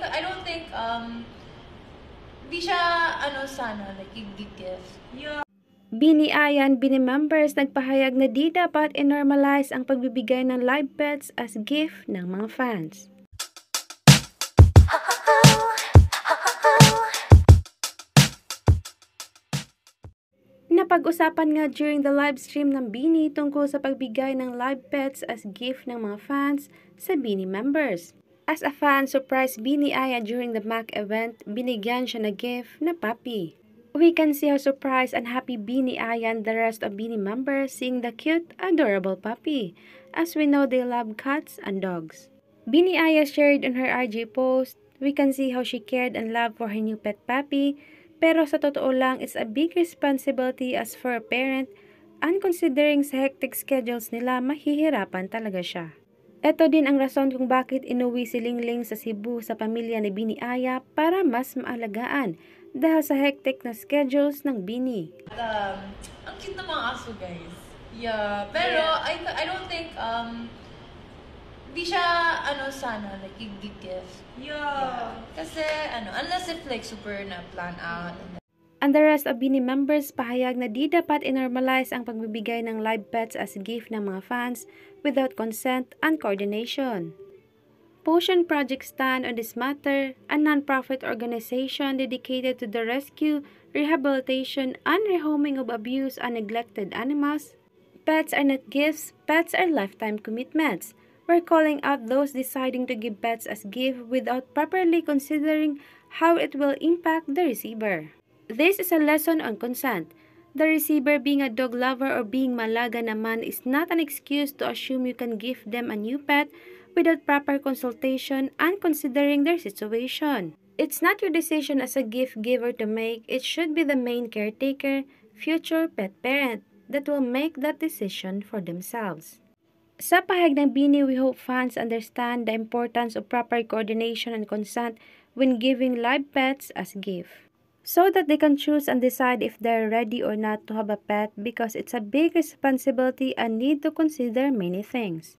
I don't think, hindi siya, sana, like, yung gift. Yeah. Bini Ayan, Bini members nagpahayag na di dapat i-normalize ang pagbibigay ng live pets as gift ng mga fans. Napag-usapan nga during the live stream ng Bini tungkol sa pagbigay ng live pets as gift ng mga fans sa Bini members. As a fan, surprised Bini Ayan during the MAC event, binigyan siya ng gift na puppy. We can see how surprised and happy Bini Ayan the rest of Bini members seeing the cute, adorable puppy, as we know they love cats and dogs. Bini Ayan shared on her IG post, we can see how she cared and loved for her new pet puppy, pero sa totoo lang, it's a big responsibility as for a parent, and considering sa hectic schedules nila, mahihirapan talaga siya. Ito din ang rason kung bakit inuwi si Lingling sa Cebu sa pamilya ni Bini Aya para mas maalagaan dahil sa hectic na schedules ng Bini. Ang cute ng mga aso, guys. Yeah, pero yeah. I don't think, hindi siya, sana, like, yung gift. Yeah. Kasi, unless if, like, super na plan out. And the rest of Bini members pahayag na di dapat i-normalize ang pagbibigay ng live pets as gift ng mga fans without consent and coordination. Potion Project stand on this matter, a non-profit organization dedicated to the rescue, rehabilitation, and rehoming of abused and neglected animals. Pets are not gifts, pets are lifetime commitments. We're calling out those deciding to give pets as gift without properly considering how it will impact the receiver. This is a lesson on consent. The receiver being a dog lover or being malaga naman is not an excuse to assume you can give them a new pet without proper consultation and considering their situation. It's not your decision as a gift giver to make, it should be the main caretaker, future pet parent, that will make that decision for themselves. Sa pahayag ng Bini, we hope fans understand the importance of proper coordination and consent when giving live pets as gift, so that they can choose and decide if they're ready or not to have a pet because it's a big responsibility and need to consider many things.